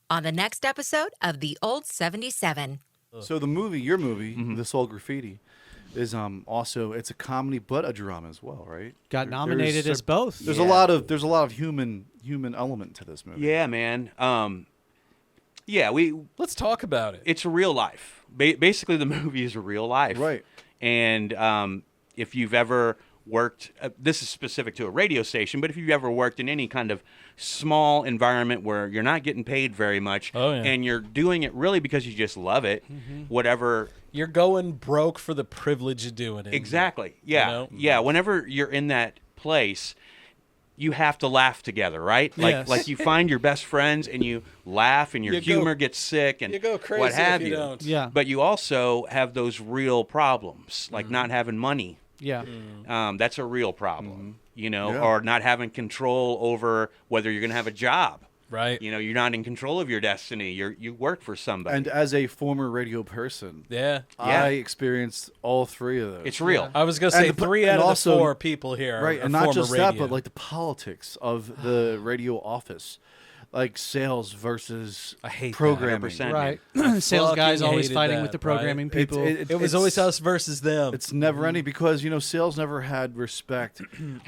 on the next episode of The Old 77. So the movie, your movie, The Soul Graffiti, is also, it's a comedy but a drama as well, right? Got nominated as both. There's a lot of human element to this movie. Yeah, man. Let's talk about it. It's a real life. Basically, the movie is a real life. Right. And if you've ever worked, this is specific to a radio station, but if you've ever worked in any kind of small environment where you're not getting paid very much, and you're doing it really because you just love it, whatever. You're going broke for the privilege of doing it. Exactly. Yeah. You know? Yeah. Whenever you're in that place, you have to laugh together, right? Like you find your best friends and you laugh and your humor gets sick and you go crazy what have if you. don't. Yeah. But you also have those real problems, like not having money. Yeah. That's a real problem, or not having control over whether you're going to have a job. Right. You're not in control of your destiny. You work for somebody. And as a former radio person, Yeah. I experienced all three of those. It's real. I was going to say And 3 out of the 4 people here right, are and not former just radio. that, but like the politics of the radio office, like sales versus I hate that. programming. 100%. Right. Sales guys fucking always hated fighting that, with the programming right? people. It's- It was always us versus them. It's never ending because sales never had respect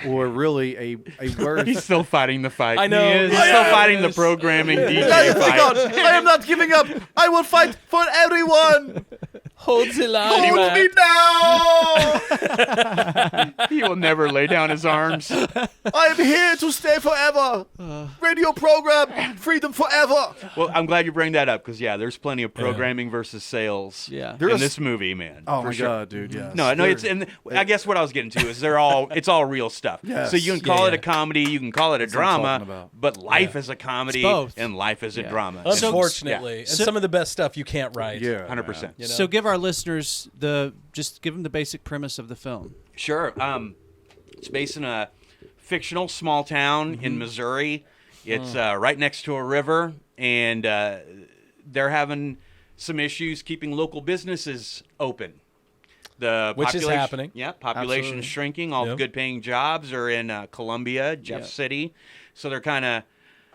or really a worth. He's still fighting the fight. I know. He's still fighting the programming DJ fight. I am not giving up. I will fight for everyone. Hold the line. Hold me now. He will never lay down his arms. I am here to stay forever. Radio program, freedom forever. Well, I'm glad you bring that up because there's plenty of programming versus sales. Yeah. in this movie, man. Oh for my sure. god, dude! Yes. No, I guess what I was getting to is it's all real stuff. Yes. So you can call it Yeah. a comedy, you can call it a what I'm talking drama, about. but life is a comedy It's both. and life is a drama. Unfortunately. And some of the best stuff you can't write. Yeah, 100%. You know? So give our listeners just give them the basic premise of the film. Sure. It's based in a fictional small town in Missouri. It's right next to a river, and they're having some issues keeping local businesses open. Which is happening. Yeah, population Absolutely. is shrinking. All the good-paying jobs are in Columbia, Jeff City. So they're kind of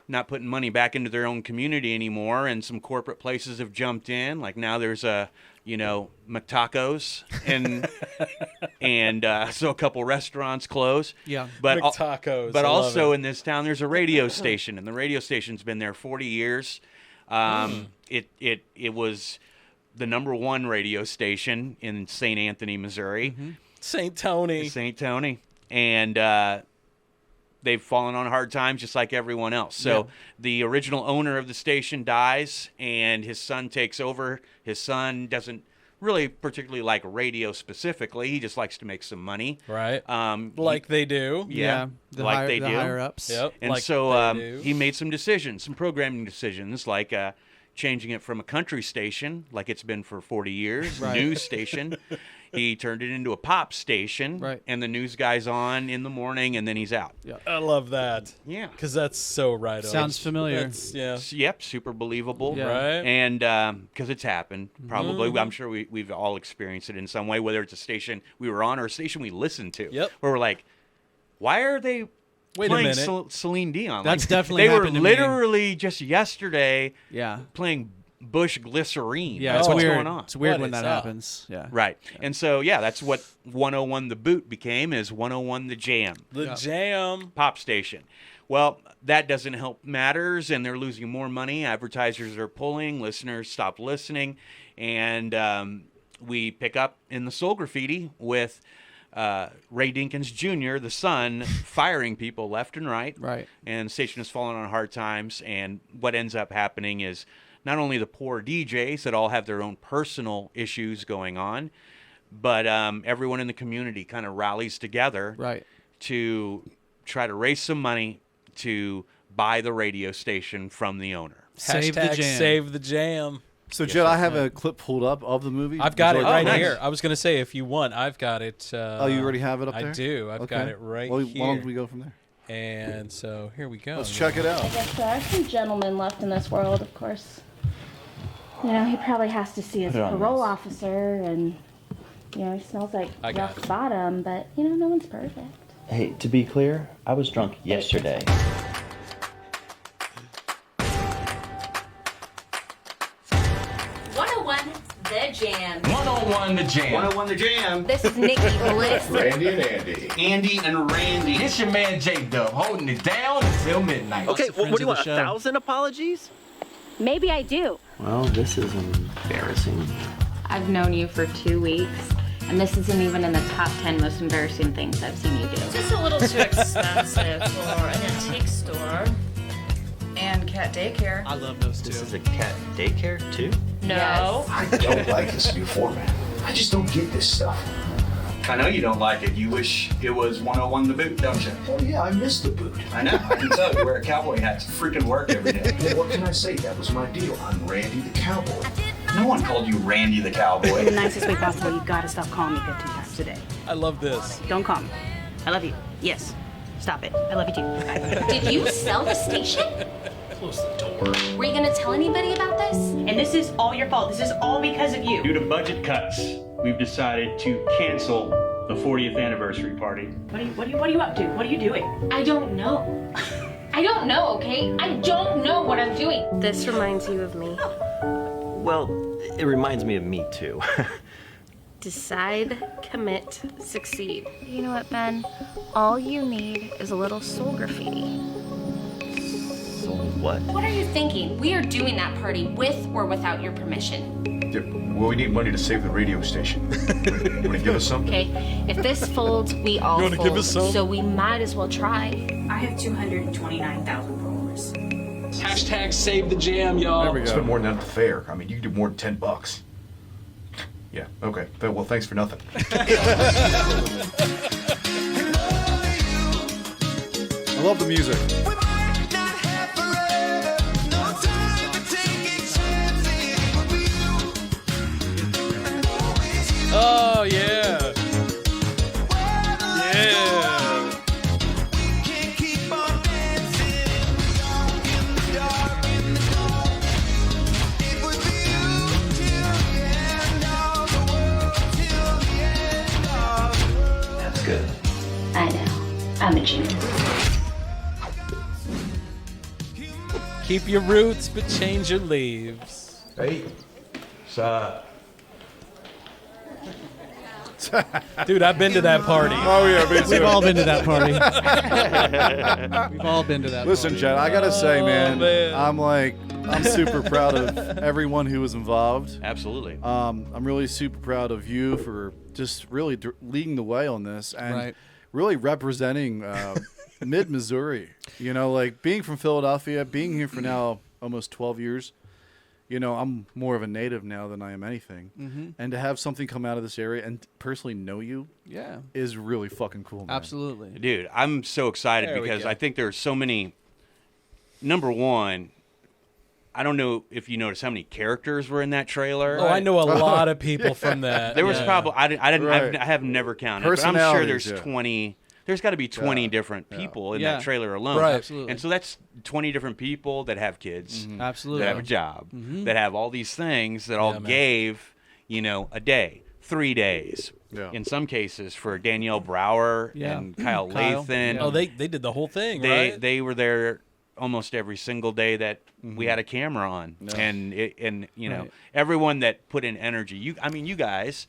not putting money back into their own community anymore, and some corporate places have jumped in. Like now there's McTacos, and so a couple restaurants close. Yeah. But McTacos, But I love also it. in this town there's a radio station, and the radio station's been there 40 years. It was the #1 radio station in St. Anthony, Missouri. St. Tony. St. Tony. And they've fallen on hard times just like everyone else. So the original owner of the station dies, and his son takes over. His son doesn't really particularly like radio specifically. He just likes to make some money. Right. Like they do. Yeah, The like higher, they the do. higher ups. Yep. And like so they do. he made some decisions, some programming decisions, like changing it from a country station, like it's been for 40 years, news station. He turned it into a pop station, Right. and the news guy's on in the morning, and then he's out. Yeah. I love that. Yeah. Because that's so right on. Sounds familiar. Yeah. Yep, super believable. Yeah. Right. And because it's happened, probably. I'm sure we've all experienced it in some way, whether it's a station we were on or a station we listened to. Yep. Where we're like, why are they Wait a playing minute. Celine Dion? That's Like, definitely They were happened to me. literally just yesterday Yeah. playing Bush Glycerine. Yeah, That's it's what's weird. going on. It's weird What when is that up? happens. Yeah. Right. And so, that's what 101 The Boot became, is 101 The Jam. The jam. Pop station. Well, that doesn't help matters, and they're losing more money. Advertisers are pulling. Listeners stop listening. And we pick up in the Soul Graffiti with Ray Dinkins Jr., the son, firing people left and right. Right. And the station has fallen on hard times. And what ends up happening is not only the poor DJs that all have their own personal issues going on, but everyone in the community kind of rallies together Right. to try to raise some money to buy the radio station from the owner. Save the Hashtag jam. Save the jam. So, Jed, I have a clip pulled up of the movie. I've got Would it you like right to- here. I was going to say, if you want, I've got it. Oh, you already have it up there? I do. I've got Okay. it right Well, here. why don't we go from there? And so here we go. Let's check it out. I guess there are some gentlemen left in this world, of course. He probably has to see his Put it on parole this. officer, and, he smells like I got rock it. bottom, but, no one's perfect. Hey, to be clear, I was drunk yesterday. The Jam. 101 The Jam. 101 The Jam. This is Nikki Bliss. Randy and Andy. Andy and Randy. It's your man J-Dub holding it down until midnight. Okay, friends what do you of want? the show. 1,000 apologies? Maybe I do. Well, this is embarrassing. I've known you for 2 weeks, and this isn't even in the top 10 most embarrassing things I've seen you do. Just a little too expensive for an antique store and cat daycare. I love those two. This is a cat daycare, too? No. I don't like this new format. I just don't get this stuff. I know you don't like it. You wish it was 101 The Boot, don't you? Hell yeah, I miss the boot. I know. I can tell you wear a cowboy hat to freaking work every day. Well, what can I say? That was my deal. I'm Randy the Cowboy. No one called you Randy the In Cowboy. the nicest way possible, you gotta stop calling me 15 times a day. I love this. Don't call me. I love you. Yes. Stop it. I love you too. Bye. Did you sell the station? Close the door. Were you gonna tell anybody about this? And this is all your fault. This is all because of you. Due to budget cuts, we've decided to cancel the 40th anniversary party. What are you up to? What are you doing? I don't know. I don't know, okay? I don't know what I'm doing. This reminds you of me. Well, it reminds me of me, too. Decide, commit, succeed. You know what, Ben? All you need is a little soul graffiti. So what? What are you thinking? We are doing that party with or without your permission. Yeah, well, we need money to save the radio station. You want to give us some? Okay, if this folds, we all You wanna fold. give us some? So we might as well try. I have 229,000 followers. Hashtag save the jam, y'all. There we go. Spend more than that at the fair. I mean, you can do more than $10. Yeah, okay. Well, thanks for nothing. I love the music. Oh, yeah. Yeah. That's good. I know. I'm a genius. Keep your roots, but change your leaves. Hey, Dude, I've been to that party. Oh yeah, me We've too. all been to that party. We've all been to that Listen, party. Jet, I gotta say, man, man. I'm super proud of everyone who was involved. Absolutely. I'm really super proud of you for just really leading the way on this and Right. really representing mid Missouri. You know, like being from Philadelphia, being here for now almost 12 years. You know, I'm more of a native now than I am anything. Mm-hmm. And to have something come out of this area and personally know you Yeah, is really fucking cool, man. absolutely. Dude, I'm so excited There we because go. I think there's so many. Number one, I don't know if you noticed how many characters were in that trailer. Oh, I know a lot of people from that. There was Yeah. probably Right. I have never counted, but I'm sure Personalities, there's yeah. 20. There's got to be 20 Yeah. different people in Yeah. that trailer alone. Right. Absolutely. And so that's 20 different people that have kids, Absolutely. that have a job, that have all these things that all Yeah, man. gave, a day, 3 days. Yeah. In some cases for Danielle Brower Yeah. and Kyle Kyle, Lathan. Oh, they did the whole thing, they right? they were there almost every single day that we had a camera on, and Right. everyone that put in energy. You guys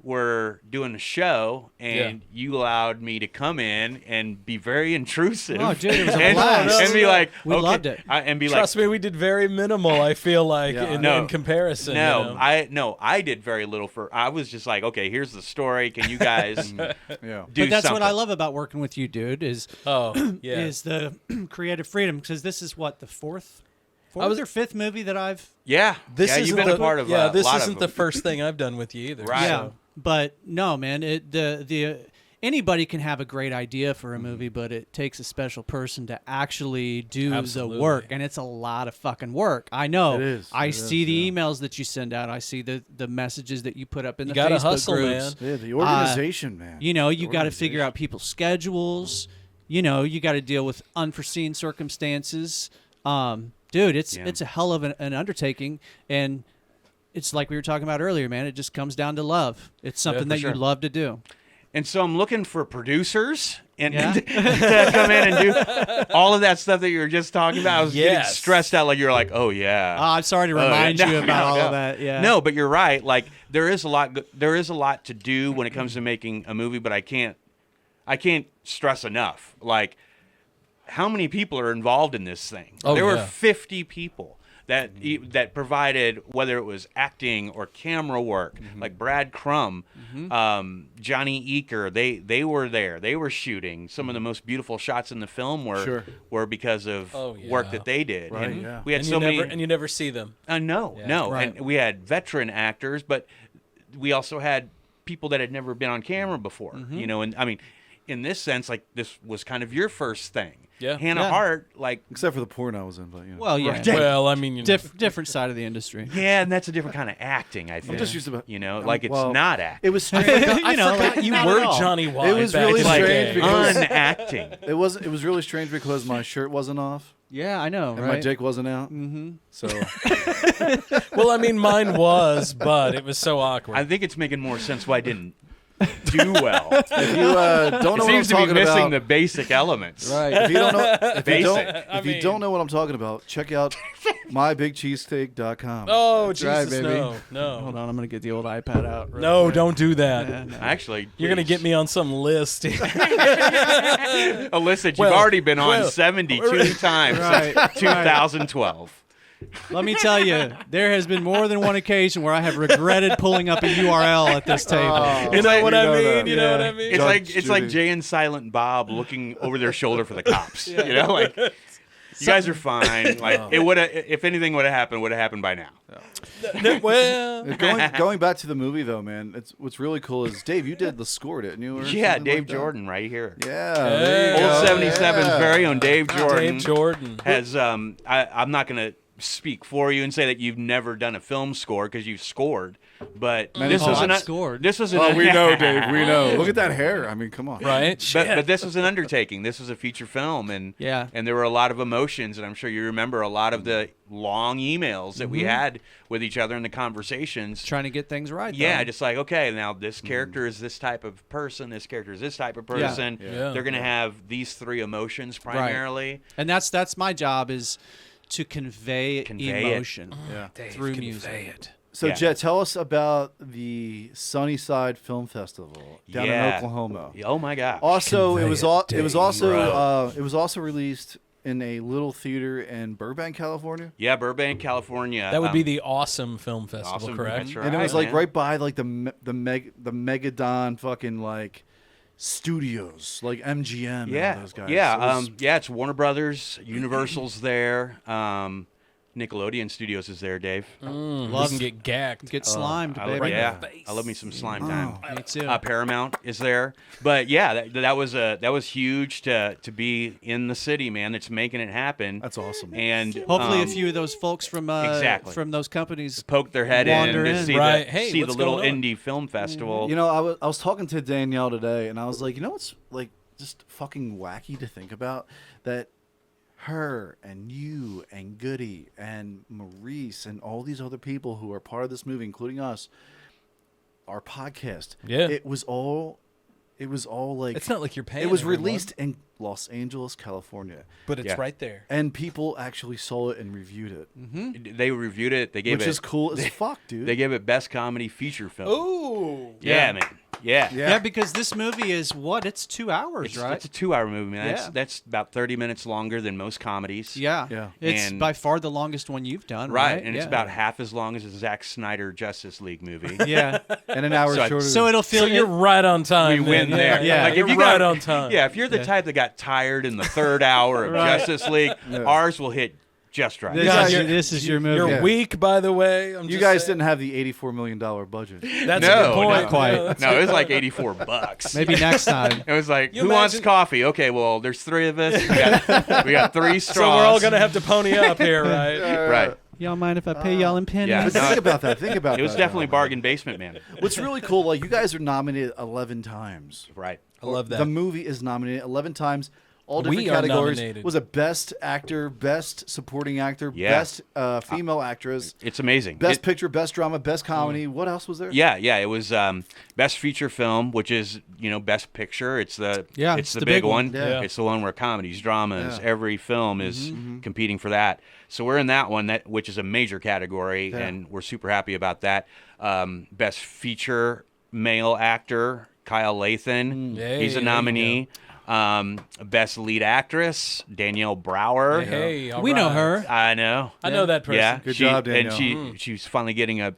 were doing a show, and you allowed me to come in and be very intrusive. Oh, dude, it was a and, blast. and be like, We okay, loved it. and be Trust me, we did very minimal. I feel like Yeah. in comparison. No, you know? I did very little I was just like, okay, here's the story. Can you guys Yeah. do But that's something? what I love about working with you, dude. Is Oh, yeah. is the creative freedom, because this is what the fourth was- or fifth movie that I've Yeah, This yeah, isn't you've been the, a part of. Yeah, a this lot isn't of the them. first thing I've done with you either. Right. yeah. so- But no, man, the anybody can have a great idea for a movie, but it takes a special person to actually do Absolutely. the work, and it's a lot of fucking work. I know. It is. I It see is, the yeah. emails that you send out. I see the messages that you put up in You the gotta Facebook hustle, groups. man. Yeah, the organization, man. You know, you got to Organization. figure out people's schedules. You know, you got to deal with unforeseen circumstances. Dude, it's a hell of an undertaking, and it's like we were talking about earlier, man. It just comes down to love. It's something for that sure. you love to do. And so I'm looking for producers and Yeah. to come in and do all of that stuff that you were just talking about. I was getting stressed out. Like you're like, oh yeah. I'm sorry to remind you about all of that. Yeah. No, but you're right. Like there is a lot to do when it comes to making a movie, but I can't stress enough. Like how many people are involved in this thing? Oh, there were yeah. 50 people that provided, whether it was acting or camera work, like Brad Crumb, Johnny Eaker. They were there. They were shooting. Some of the most beautiful shots in the film were because of work that they did. Right, And yeah. we had And so many. and you never see them. No. Right. And we had veteran actors, but we also had people that had never been on camera before. You know, and I mean, in this sense, like this was kind of your first thing. Yeah. Hannah Yeah. Hart, like. Except for the porn I was in, but Well, yeah. Well, I mean, you know. Different side of the industry. Yeah, and that's a different kind of acting, I think. I'm just used to, You know, like it's well, not acting. It was strange. You know, like, You not were at all. Johnny White. It was back really in the like strange day. because- unacting. It was really strange because my shirt wasn't off Yeah, I know, and right? my dick wasn't out. Mm-hmm. So Well, I mean, mine was, but it was so awkward. I think it's making more sense why I didn't do well. if you don't know It what I'm seems to be talking missing about, the basic elements. Right. if you don't know, Basic. if you don't know what I'm talking about, check out mybigcheesesteak.com. Oh, That's right, Jesus, no. Hold No. on, I'm gonna get the old iPad out. real No, quick. don't do that. Yeah, no. Actually, You're going to get me on some list. Alyssa, you've Well, already been on well, 72 times Right, since 2012. Let me tell you, there has been more than one occasion where I have regretted pulling up a URL at this table. You know what I know mean? that. You know what I Yeah. mean? It's like Jay and Silent Bob looking over their shoulder for the cops. You know, like you guys are fine. Like it would have, if anything would have happened by now. Well, Going back to the movie though, man, what's really cool is Dave, you did the score, didn't you? Or Yeah, something Dave like that? Jordan right here. Yeah, Hey. there you Old go. 77's Yeah. very own Dave Jordan. Dave Jordan. Has I'm not gonna speak for you and say that you've never done a film score because you've scored, but this was I've an scored. this was an Oh, we know, Dave. We know. Look at that hair. I mean, come on. Right? but this was an undertaking. This was a feature film, and Yeah. and there were a lot of emotions, and I'm sure you remember a lot of the long emails that we had with each other in the conversations. Trying to get things right. Yeah, though. just like, okay, now this character is this type of person, this character is this type of person. Yeah. They're gonna have these three emotions primarily. and that's my job is to convey Convey it. emotion Yeah. through music. So, Yeah. Jet, tell us about the Sunnyside Film Festival down in Yeah. Oklahoma. Oh my gosh. Also, it was Bro. also released in a little theater in Burbank, California, Yeah, Burbank, California. That would be the Awesome Film Festival, Awesome, correct? that's right. and it was like man. right by like the Megadon fucking like studios, like MGM. And all those guys. Yeah, So it was- yeah. It's Warner Brothers, Universal's there, Nickelodeon Studios is there. Dave. Love can get gagged. Get slimed, I love, baby. yeah, I love me some slime time. Me too. Paramount is there, but yeah, that was huge to be in the city, man. It's making it happen. That's awesome. And Hopefully, a um, few of those folks from exactly. from those companies poke their head in wander to in. see Right. the, Hey, see the what's little going on? indie film festival. You know, I was talking to Danielle today, and I was like, you know what's like just fucking wacky to think about that her and you and Goody and Maurice and all these other people who are part of this movie, including us, our podcast. Yeah. It was all like It's not like you're paying. it was everyone, released in Los Angeles, California, but it's Yeah. right there. and people actually saw it and reviewed it, They reviewed it. They gave which it. is cool as fuck, dude. They gave it best comedy feature film. Ooh. Yeah, man. Yeah. Yeah, because this movie is what? It's 2 hours, It's, right? it's a 2-hour movie, man. Yeah. That's about 30 minutes longer than most comedies. Yeah. Yeah. It's And- by far the longest one you've done, Right, right? and it's Yeah. about half as long as a Zack Snyder Justice League movie. Yeah. and an hour So I- shorter. So it'll feel So you're right on time. We win then. there. Yeah. Like, if you're you right got- on time. Yeah, if you're the type that got tired in the third hour of Right. Justice League, ours will hit just right. This, God, is, your, you're- this is your movie. You're Yeah. weak, by the way. I'm you just guys saying. didn't have the $84 million budget. That's No, a good point. not quite. Yeah. No, it was like $84. Maybe next time. It was like, You who wants imagine- coffee? Okay, well, there's 3 of us. We got 3 straws. So we're all gonna have to pony up here, right? Right. Y'all mind if I pay y'all in pennies? Yeah. But think about that. Think about It was that. definitely Bargain Basement Man. What's really cool, like you guys are nominated 11 times. Right. I love that. The movie is nominated 11 times. all different We are categories. nominated. Was it best actor, best supporting actor, Yeah. best female actress, It's amazing. best picture, best drama, best comedy. What else was there? Yeah, yeah. It was best feature film, which is best picture. It's the it's the big one. Yeah. It's the one where comedies, dramas, every film is competing for that. So we're in that one, which is a major category, and we're super happy about that. Best feature male actor, Kyle Lathan. He's a nominee. Best lead actress, Danielle Brower. Hey, all We know right. her. I know. I know that person. Yeah, Good job, Danielle. And she's finally getting a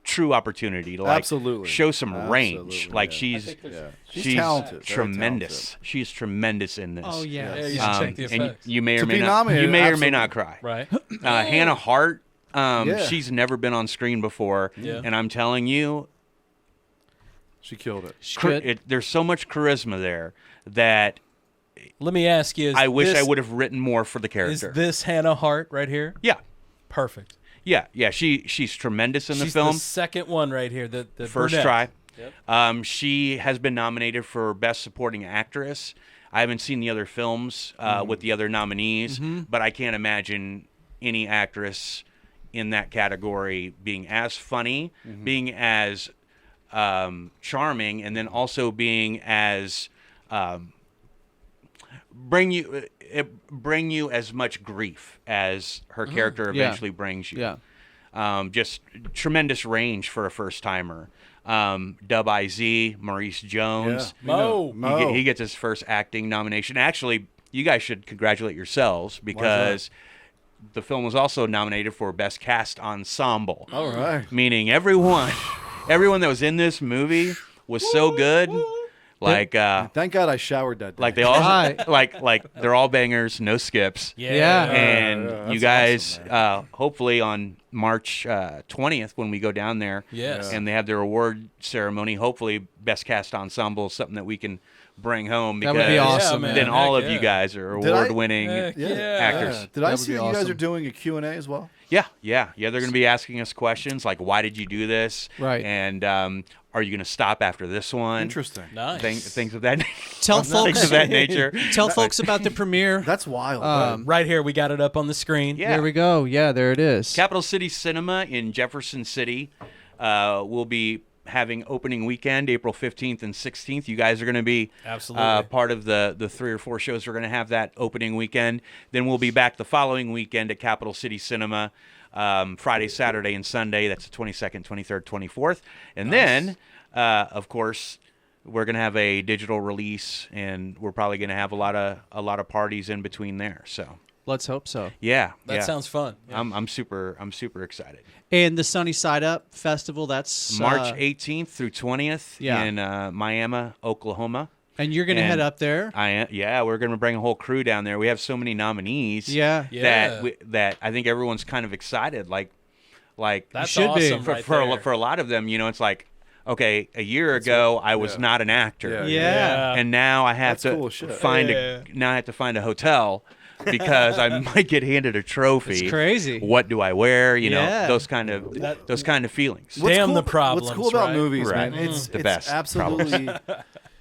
true opportunity to like Absolutely. show some range. Absolutely, Like yeah. she's She's talented, very tremendous. She's tremendous in this. Oh yeah. Yeah, you should check the and effects. you may or To may be not. nominated, You may or may absolutely. not cry. Right. Hannah Hart. Yeah. She's never been on screen before, Yeah. and I'm telling you, She killed it. there's so much charisma there that Let me ask you: I wish I would have written more for the Is character. this Hannah Hart right here? Yeah, Perfect. yeah. She's tremendous in the She's film. the second one right here. The First brunette. try. She has been nominated for Best Supporting Actress. I haven't seen the other films with the other nominees, but I can't imagine any actress in that category being as funny, being as charming, and then also being as bring you as much grief as her character eventually brings you. Yeah. Just tremendous range for a first timer. Dub IZ, Maurice Jones. Yeah. Mo. Mo. He gets his first acting nomination. Actually, you guys should congratulate yourselves because the film was also nominated for Best Cast Ensemble. All right. Meaning everyone that was in this movie was so good. Like Thank God I showered that day. like they all Right. like they're all bangers, no skips. Yeah. And that's you guys, awesome, hopefully on March 20th when we go down there, Yes. and they have their award ceremony. Hopefully, Best Cast Ensemble is something that we can bring home That because would be awesome, Yeah, man. then all Heck of you yeah. guys are Did I- award-winning Heck yeah. actors. Did I That would see be that you guys awesome. are doing a Q&A as well? Yeah. They're going to be asking us questions like, "Why did you do this?" Right. And are you going to stop after this one? Interesting. Nice. Things of that. Tell things folks of that nature. Tell folks about the premiere. That's wild. Right here, we got it up on the screen. Yeah. There we go. Yeah, there it is. Capital City Cinema in Jefferson City will be having opening weekend, April 15th and 16th. You guys are going to be Absolutely. part of the 3 or 4 shows we're going to have that opening weekend. Then we'll be back the following weekend at Capital City Cinema, Friday, Saturday, and Sunday. That's the 22nd, 23rd, 24th. And then, of course, we're going to have a digital release, and we're probably going to have a lot of parties in between there. So Let's hope so. yeah, That sounds fun. Yeah. I'm super excited. And the Sunny Side Up Festival, that's March 18th through 20th Yeah. in Miami, Oklahoma. And you're going to And head up there. We're going to bring a whole crew down there. We have so many nominees. Yeah. Yeah. That I think everyone's kind of excited. Like That's should be. awesome right for there. a lot of them, it's like, okay, a year ago I was not an actor. Yeah. And now I have That's to cool as shit. find a hotel because I might get handed a trophy. It's crazy. What do I wear? Yeah. Those kind of feelings. Damn cool, the problems, What's cool about right? movies, Right. man, it's The it's best absolutely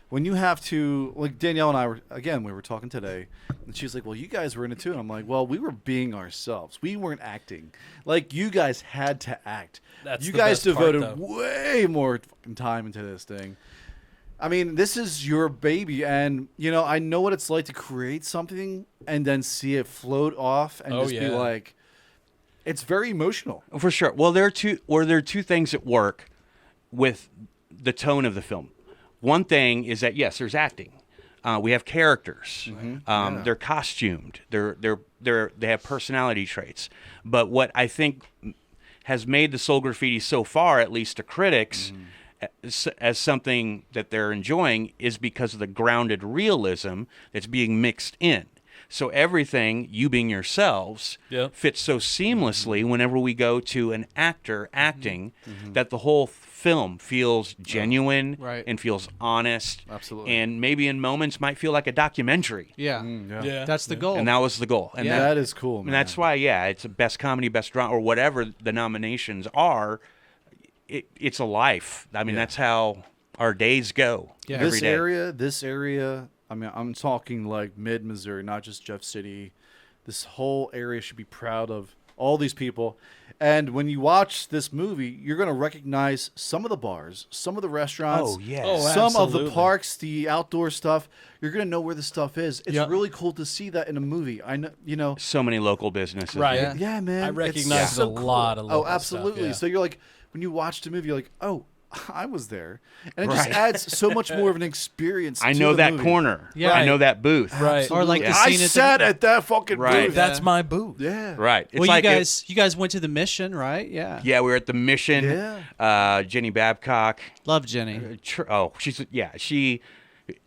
when you have to, like Danielle and I we were talking today, and she was like, "Well, you guys were in it too." And I'm like, "Well, we were being ourselves. We weren't acting. Like you guys had to act. That's you the guys best part, devoted though. way more fucking time into this thing." I mean, this is your baby, and I know what it's like to create something and then see it float off and just be yeah. like, it's very emotional. For sure. Well, there are two things at work with the tone of the film. One thing is that yes, there's acting. We have characters. They're costumed. They have personality traits. But what I think has made the Soul Graffiti so far, at least to critics, as something that they're enjoying, is because of the grounded realism that's being mixed in. So everything, you being yourselves, fits so seamlessly whenever we go to an actor acting that the whole film feels genuine Right. and feels honest. Absolutely. And maybe in moments might feel like a documentary. Yeah. Yeah. That's the goal. And that was the goal. And Yeah. That is cool, man. and that's why, it's a best comedy, best drama, or whatever the nominations are. It's a life. I mean, that's how our days go Yeah. every this day. area I mean, I'm talking like mid-Missouri, not just Jeff City. This whole area should be proud of all these people. And when you watch this movie, you're going to recognize some of the bars, some of the restaurants, Oh, yeah. Oh, some of the absolutely. parks, the outdoor stuff. You're going to know where the stuff is. It's really cool to see that in a movie. I know, you know. So many local businesses. Right. Yeah. Yeah, man. I it's recognize so a cool. lot of local Oh, absolutely. stuff, So you're like, when you watch the movie, you're like, oh, I was there. And it just Right. adds so much more of an experience I to know the that movie. corner. Yeah. I know that booth. Right. Or like the I scene at sat the, at that fucking Right. booth. That's my booth. Yeah. Right. It's well, like you guys went to the Mission, right? Yeah. yeah, we were at the Mission. Yeah. Jenny Babcock. Love Jenny. She.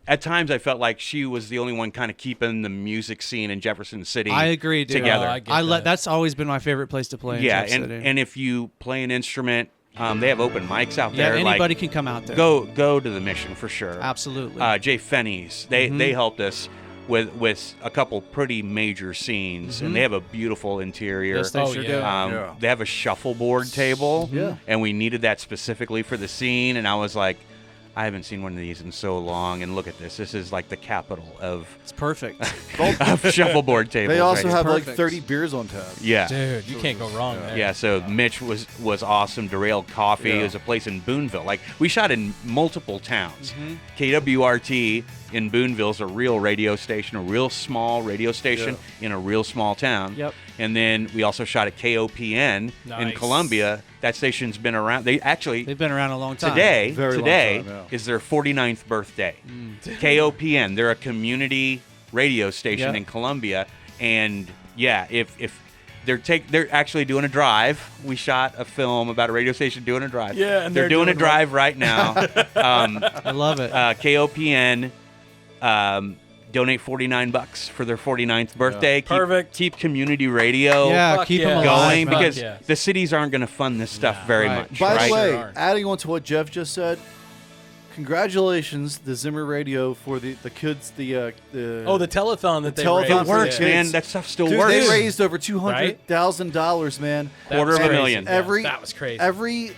At times, I felt like she was the only one kind of keeping the music scene in Jefferson City. I agree, dude. Together. I get that. That's always been my favorite place to play. In yeah, Jeff City. and if you play an instrument, they have open mics out yeah, there. anybody like, can come out there. go to the Mission for sure. Absolutely. Jay Fenney's. They helped us with a couple pretty major scenes, and they have a beautiful interior. Yes, they sure do. Yeah. They have a shuffleboard table, Yeah. and we needed that specifically for the scene. And I was like, I haven't seen one of these in so long, and look at this. This is like the capital of It's perfect. shuffleboard tables. They also right have here. like Perfect. 30 beers on tap. Yeah. Dude, you can't go wrong there. Yeah, so Mitch was awesome. Derailed Coffee Yeah. is a place in Boonville. Like, we shot in multiple towns. KWRT in Boonville is a real radio station, a real small radio station in a real small town. Yep. And then we also shot at KOPN in Nice. Columbia. That station's been around. They actually They've been around a long time. today Very long today time, yeah. is their 49th birthday. KOPN, they're a community radio station Yep. in Columbia, and yeah, if they're actually doing a drive. We shot a film about a radio station doing a drive. Yeah, and they're doing a doing drive right now. I love it. KOPN. Donate $49 for their 49th birthday. Perfect. Keep community radio yeah, fuck keep yeah. them alive. going Fuck because yeah. the cities aren't going to fund this stuff very Right. much. By right? the way, Sure. adding on to what Jeff just said, congratulations, the Zimmer Radio for the kids. Oh, the telethon that they telethon raised. it works, Yeah. man. That stuff still Dude, works. they raised over $200,000, man. That was crazy. Every That was crazy.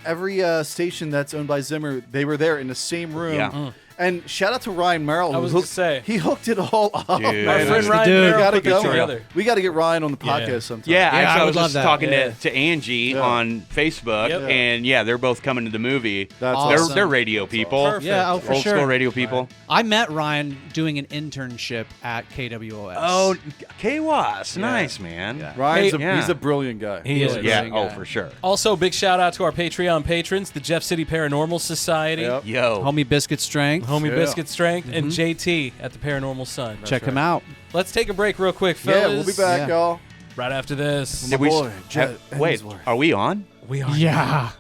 Every station that's owned by Zimmer, they were there in the same room. Yeah. And shout out to Ryan Merrill. I who was hooked, gonna say. he hooked it all up. Dude. man. Our That's friend the Ryan dude. Merrill Gotta put go. this together. We got to get Ryan on the Yeah. podcast sometime. Yeah, Yeah, I actually, I would was love just that. talking Yeah. to Angie Yeah. on Facebook, Yep. and yeah, they're both coming to the movie. That's Awesome. They're radio people, Perfect. Yeah, oh, for old sure. school radio people. I met Ryan doing an internship at KWOS. Oh, KWAS, nice man. Yeah. Ryan's Hey, he's a brilliant guy. He is. Yeah, Brilliant oh guy. for sure. Also, big shout out to our Patreon patrons, the Jeff City Paranormal Society, Yep. Yo, Homie Biscuit Strength. Homie Yeah. Biscuit Strength, and JT at the Paranormal Sun. Check him out. Let's take a break real quick, Yeah, fellas. we'll be back, Yeah. y'all. Right after this. My Did we boy, Jet wait, Ainsworth. are we on? We are. Yeah.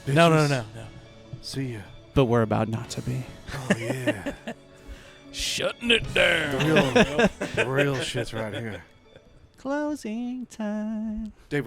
No. See ya. But we're about not to be. Oh yeah, Shutting it down. the real shit's right here. Closing time. Dave.